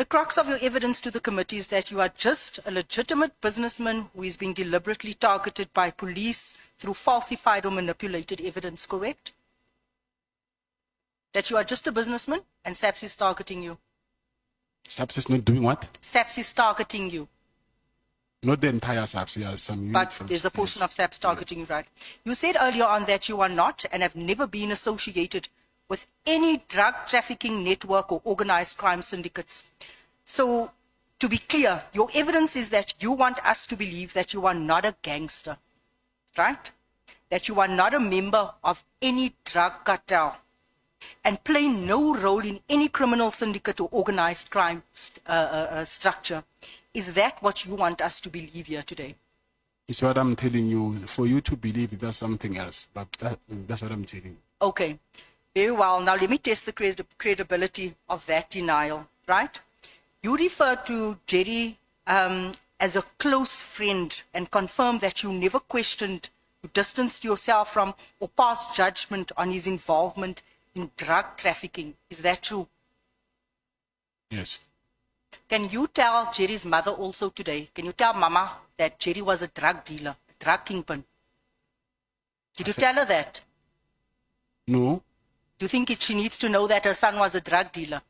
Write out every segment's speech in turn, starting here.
crux of your evidence to the committee is that you are just a legitimate businessman who is being deliberately targeted by police through falsified or manipulated evidence, correct? That you are just a businessman and SAPS is targeting you. SAPS is not doing what? SAPS is targeting you. Not the entire SAPS, yes, some But there's a portion of SAPS targeting you, right? You said earlier on that you are not and have never been associated with any drug trafficking network or organized crime syndicates. So, to be clear, your evidence is that you want us to believe that you are not a gangster, right? That you are not a member of any drug cartel and play no role in any criminal syndicate or organized crime structure. Is that what you want us to believe here today? It's what I'm telling you. For you to believe that's something else, but that's what I'm telling you. Okay, very well. Now let me test the credibility of that denial, right? You refer to Jerry as a close friend and confirm that you never questioned, you distanced yourself from or passed judgment on his involvement in drug trafficking. Is that true? Yes. Can you tell Jerry's mother also today, can you tell Mama that Jerry was a drug dealer, a drug kingpin? Did you tell her that? No. Do you think she needs to know that her son was a drug dealer?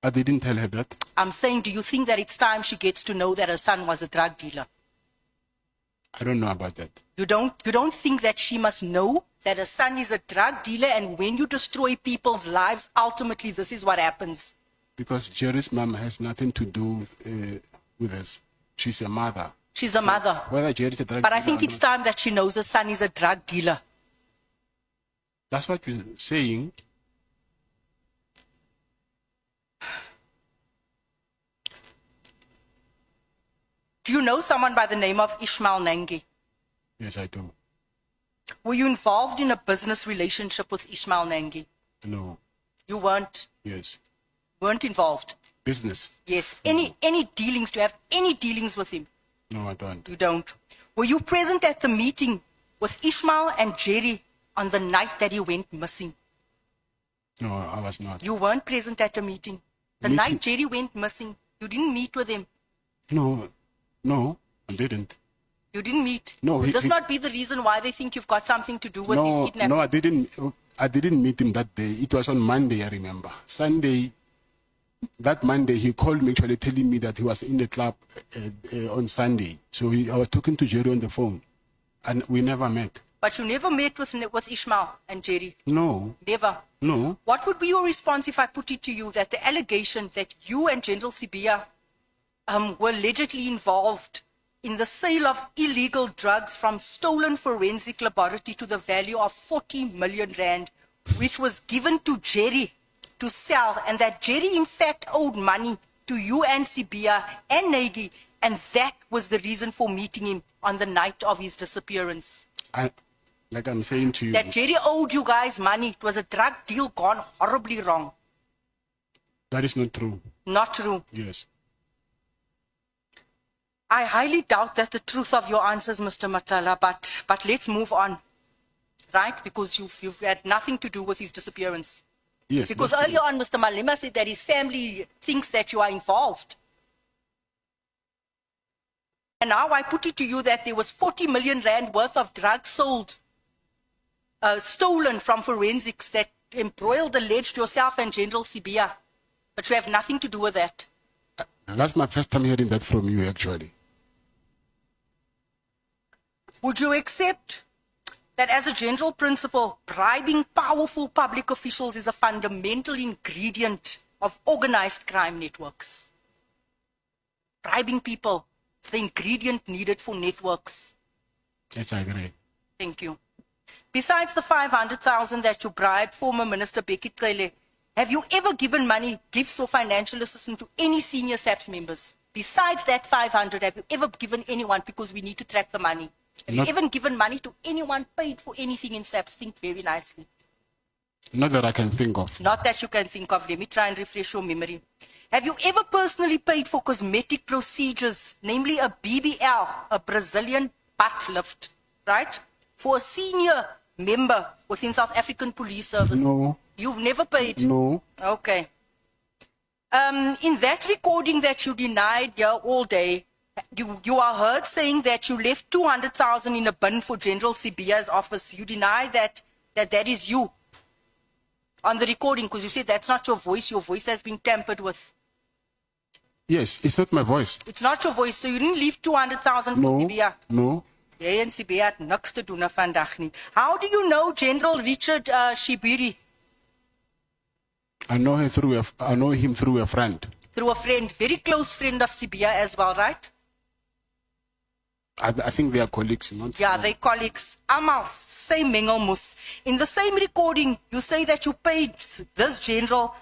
I didn't tell her that. I'm saying, do you think that it's time she gets to know that her son was a drug dealer? I don't know about that. You don't think that she must know that her son is a drug dealer, and when you destroy people's lives, ultimately this is what happens? Because Jerry's mom has nothing to do with us. She's a mother. She's a mother. Whether Jerry's a drug but dealer I think it's not, time that she knows her son is a drug dealer. That's what you're saying. Do you know someone by the name of Ishmael Nangi? Yes, I do. Were you involved in a business relationship with Ishmael Nangi? No. You weren't? Yes. Weren't involved? Business? Yes. Any dealings? Do you have any dealings with him? No, I don't. You don't. Were you present at the meeting with Ishmael and Jerry on the night that he went missing? No, I was not. You weren't present at the meeting. The night Jerry went missing, you didn't meet with him. No, I didn't. You didn't meet? No. Would this not be the reason why they think you've got something to do with his kidnapping? No, I didn't meet him that day. It was on Monday, I remember. Sunday, that Monday, he called me actually telling me that he was in the club on Sunday. So I was talking to Jerry on the phone, and we never met. But you never met with Ishmael and Jerry? No. Never? No. What would be your response if I put it to you that the allegation that you and General Sibia were allegedly involved in the sale of illegal drugs from stolen forensic laboratory to the value of 40 million rand, which was given to Jerry to sell, and that Jerry in fact owed money to you and Sibia and Nagy, and that was the reason for meeting him on the night of his disappearance? Like I'm saying to you, that Jerry owed you guys money. It was a drug deal gone horribly wrong. that is not true. Not true. Yes. I highly doubt that the truth of your answers, Mr. Matlala, but let's move on, right? Because you've had nothing to do with his disappearance. Yes. Because earlier on, Mr. Malema said that his family thinks that you are involved. And now I put it to you that there was 40 million rand worth of drugs sold, stolen from forensics that embroiled, alleged yourself and General Sibia. But you have nothing to do with that. That's my first time hearing that from you, actually. Would you accept that as a general principle, bribing powerful public officials is a fundamental ingredient of organized crime networks? Bribing people is the ingredient needed for networks. Yes, I agree. Thank you. Besides the 500,000 that you bribed former Minister Becky Cele, have you ever given money, gifts or financial assistance to any senior SAPS members? Besides that 500, have you ever given anyone, because we need to track the money? Have you ever given money to anyone, paid for anything in SAPS? Think very nicely. Not that I can think of. Not that you can think of. Let me try and refresh your memory. Have you ever personally paid for cosmetic procedures, namely a BBL, a Brazilian butt lift, right? For a senior member within South African Police Service? No. You've never paid? No. Okay. In that recording that you denied here all day, you are heard saying that you left 200,000 in a bin for General Sibiya's office. You deny that is you on the recording, because you said that's not your voice. Your voice has been tampered with. Yes, it's not my voice. It's not your voice, so you didn't leave 200,000 for No, Sibiya. no. Jy en Sibiya het niks te doen vandag nie. How do you know General Richard Shibiri? I know him through a friend. Through a friend, very close friend of Sibiya as well, right? I think they are colleagues, not Yeah, friends. they colleagues. Amal, same mengelmoes. In the same recording, you say that you paid this general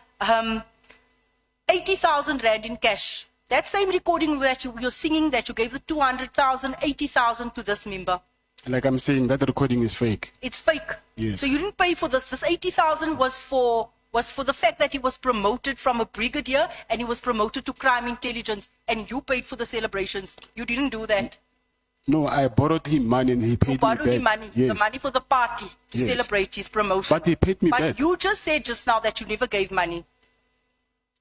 80,000 rand in cash. That same recording that you're singing that you gave the 200,000, 80,000 to this member. Like I'm saying, that recording is fake. It's fake. Yes. So you didn't pay for this. This 80,000 was for the fact that he was promoted from a brigadier and he was promoted to crime intelligence, and you paid for the celebrations. You didn't do that. No, I borrowed him money and he paid You me back. borrowed him money, the Yes. money for the party to Yes. celebrate his promotion. But he paid me But back. you just said just now that you never gave money.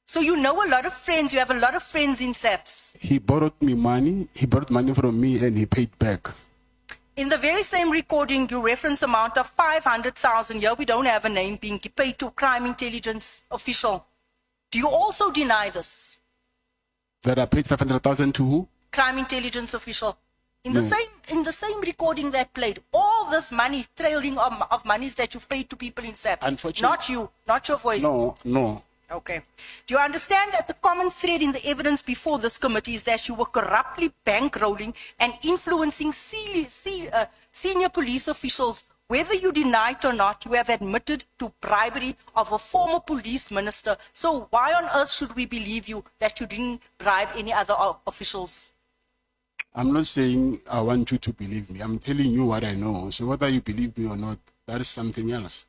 So you know a lot of friends, you have a lot of friends in SAPS. He borrowed me money. He borrowed money from me and he paid back. In the very same recording, you reference amount of 500,000. Here we don't have a name being paid to a crime intelligence official. Do you also deny this? That I paid 500,000 to who? Crime intelligence official. In No. the same recording that played, all this money, trailing of monies that you've paid to people in SAPS. Unfortunately- Not you, not your voice. No, no. Okay. Do you understand that the common thread in the evidence before this committee is that you were corruptly bankrolling and influencing senior police officials? Whether you deny it or not, you have admitted to bribery of a former police minister. So why on earth should we believe you that you didn't bribe any other officials? I'm not saying I want you to believe me. I'm telling you what I know. So whether you believe me or not, that is something else.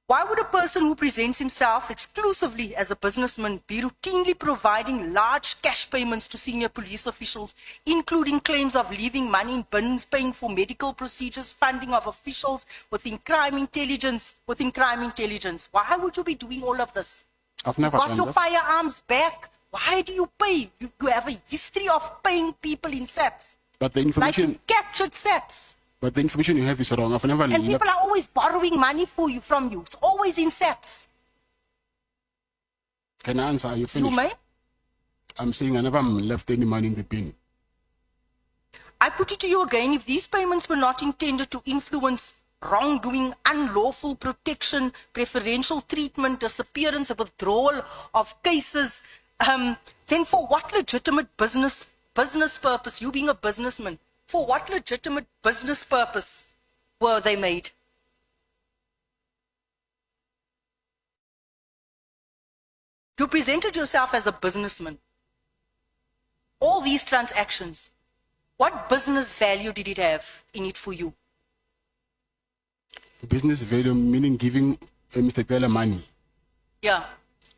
Why would a person who presents himself exclusively as a businessman be routinely providing large cash payments to senior police officials, including claims of leaving money in bins, paying for medical procedures, funding of officials within crime intelligence? Why would you be doing all of this? I've never You got done your that. firearms back. Why do you pay? You have a history of paying people in SAPS. But the Like information, you captured SAPS. but the information you have is wrong. I've never And left. people are always borrowing money from you. It's always in SAPS. Can I answer? Are you You finished? may. I'm saying I never left any money in the bin. I put it to you again, if these payments were not intended to influence wrongdoing, unlawful protection, preferential treatment, disappearance, or withdrawal of cases, then for what legitimate business purpose, you being a businessman, for what legitimate business purpose were they made? You presented yourself as a businessman. All these transactions, what business value did it have in it for you? Business value meaning giving Mr. Taylor money. Yeah,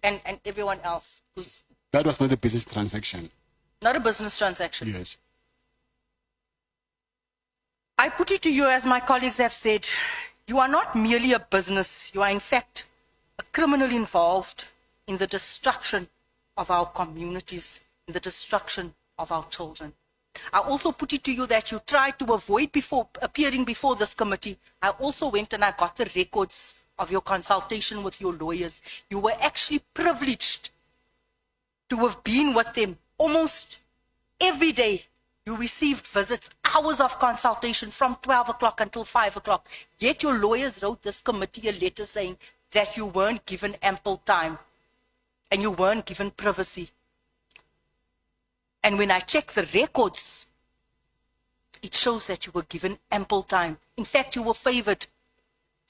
and everyone else who's That was not a business transaction. not a business transaction. Yes. I put it to you, as my colleagues have said, you are not merely a business. You are, in fact, a criminal involved in the destruction of our communities, in the destruction of our children. I also put it to you that you tried to avoid appearing before this committee. I also went and I got the records of your consultation with your lawyers. You were actually privileged to have been with them almost every day. You received visits, hours of consultation from 12 o'clock until 5 o'clock. Yet your lawyers wrote this committee a letter saying that you weren't given ample time and you weren't given privacy. And when I check the records, it shows that you were given ample time. In fact, you were favored.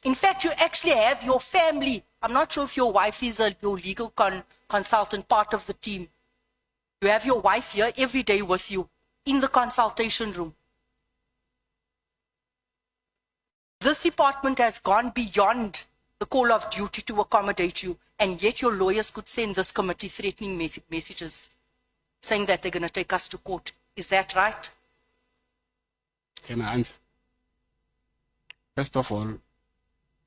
In fact, you actually have your family. I'm not sure if your wife is your legal consultant, part of the team. You have your wife here every day with you in the consultation room. This department has gone beyond the call of duty to accommodate you, and yet your lawyers could send this committee threatening messages saying that they're going to take us to court. Is that right? Can I answer? First of all,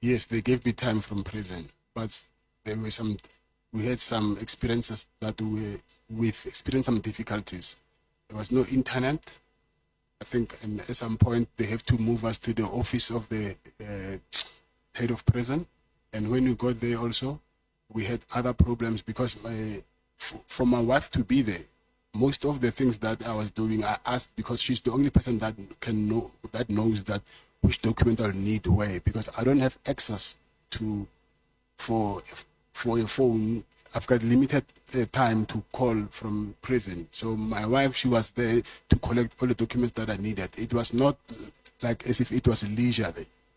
yes, they gave me time from prison, but there were some we had some experiences that we've experienced some difficulties. There was no internet. I think and at some point they have to move us to the office of the head of prison. And when we got there also, we had other problems because for my wife to be there, most of the things that I was doing, I asked because she's the only person that knows that which document I'll need where, because I don't have access to for a phone. I've got limited time to call from prison. So my wife, she was there to collect all the documents that I needed. It was not like as if it was leisure.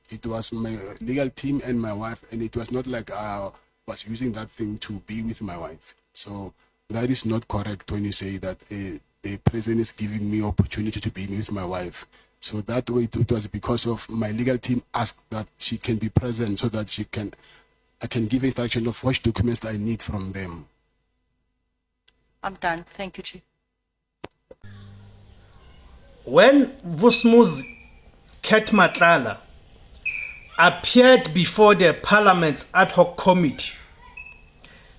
It was my legal team and my wife, and it was not like I was using that thing to be with my wife. So that is not correct when you say that the prison is giving me opportunity to be with my wife. So that way it was because of my legal team asked that she can be present so that I can give instruction of which documents I need from them. I'm done. Thank you, Chief. When Vusimuzi Matlala appeared before the Parliament's ad hoc committee,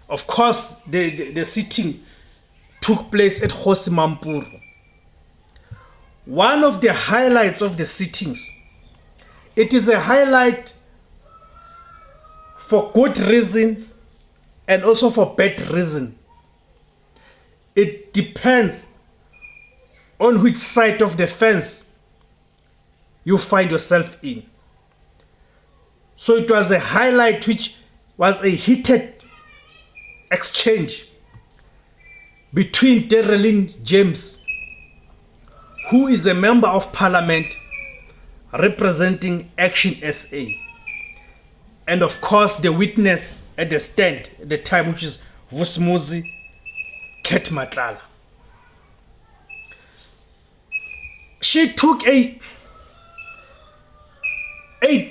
of course, the sitting took place at Hosimampuru. One of the highlights of the sittings, it is a highlight for good reasons and also for bad reason. It depends on which side of the fence you find yourself in. So it was a highlight which was a heated exchange between Dareleen James, who is a member of parliament representing Action SA, and of course the witness at the stand at the time, which is Vusimuzi Matlala. She took a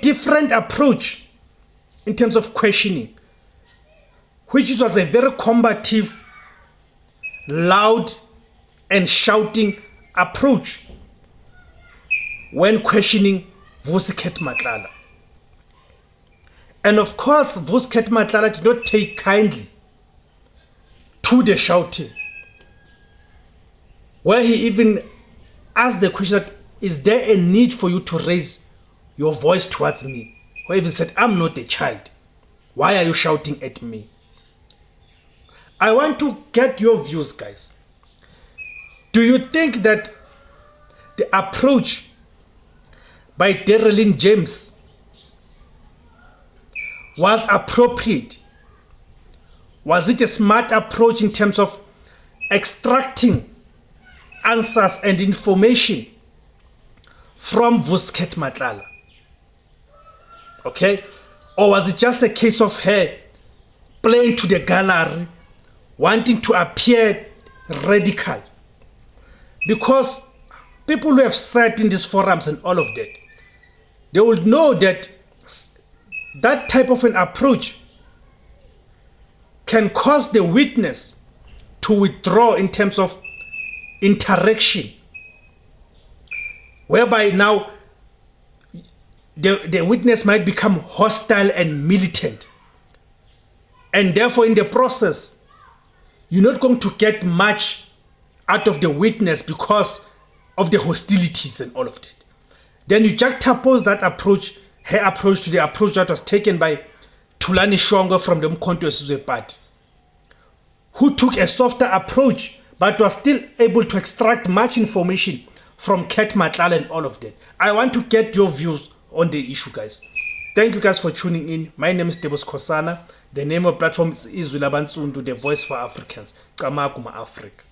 different approach in terms of questioning, which was a very combative, loud and shouting approach when questioning Vusi Matlala. And of course, Vusi Matlala did not take kindly to the shouting, where he even asked the question that, is there a need for you to raise your voice towards me? Or even said, I'm not a child. Why are you shouting at me? I want to get your views, guys. Do you think that the approach by Dareleen James was appropriate? Was it a smart approach in terms of extracting answers and information from Vusi Matlala? Okay? Or was it just a case of her playing to the gallery, wanting to appear radical? Because people who have sat in these forums and all of that, they will know that that type of an approach can cause the witness to withdraw in terms of interaction, whereby now the witness might become hostile and militant, and therefore in the process you're not going to get much out of the witness because of the hostilities and all of that. Then you juxtapose that approach, her approach, to the approach that was taken by Thulani Shongo from the Umkhonto weSizwe Party, who took a softer approach but was still able to extract much information from Matlala and all of that. I want to get your views on the issue, guys. Thank you guys for tuning in. My name is Debos Khosana. The name of the platform is IZWI LABANSUNDU, the voice for Africans. Kamakuma Africa.